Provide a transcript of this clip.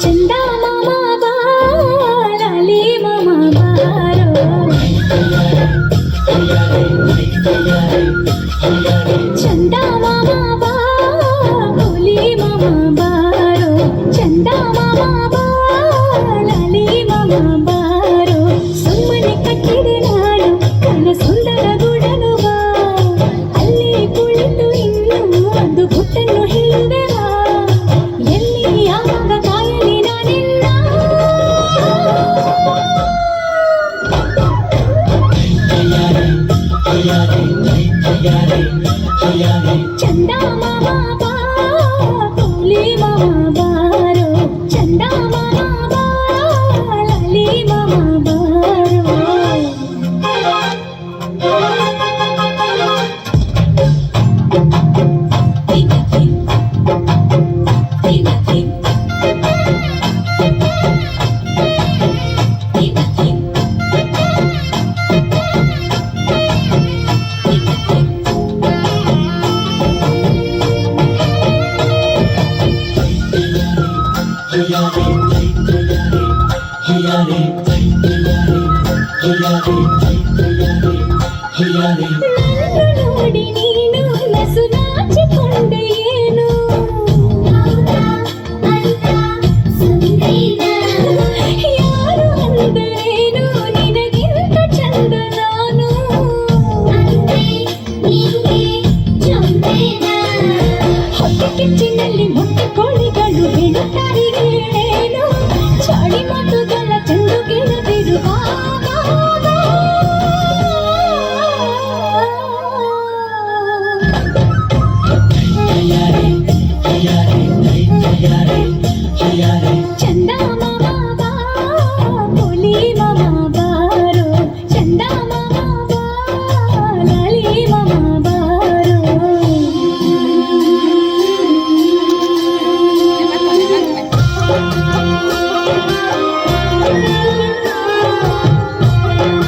ಚಂದ ಮಾಮ ಬಾ ಲಾಲಿ ಮಾಮ ಬಾರೋ ಚಂದ ಮಾಮ ಬಾ ಹುಲಿ ಮಾಮ ಬಾರೋ ಚಂದ ಮಾಮ ಬಾ ಲಾಲಿ ಮಾಮ ಬಾರೋ ಸುಮ್ಮನೆ ಕಟ್ಟಿದೆ ನಾನು ಕನ ಸುಂದರ ಗುಡನು ಬಾ ಅಲ್ಲಿ ಕುಳಿತು ಇನ್ನು ಒಂದು ಗುಟ್ಟನ್ನು ಹೇಳುವೆ ಬಾ ಎಲ್ಲಿ ಯಾವಾಗ ಕಾಯಲಿ ನಾನಿಲ್ಲ ಚಂದ ಮಾಮ ಬಾ ಹುಲಿ ಮಾಮ ಬಾರೋ ಚಂದ ಮಾಮ ಬಾ ಲಾಲಿ ಮಾಮ ಬಾರೋ ನನ್ನ ನೋಡಿ ನೀನು ನಸು ನಾಚಿಕೊಂಡೆ ಏನು ಯಾರು ಅಂದರೇನು ನಿನಗಿಂತ ಚಂದ ನಾನು ಹೊಟ್ಟೆ ಕಿಚ್ಚಿನಲ್ಲಿ ಮೊಟ್ಟೆ ಕೋಳಿಗಳು ಹೇಳುತ್ತಾರೆ ಏನು ಚಾಡಿ ಮಾತು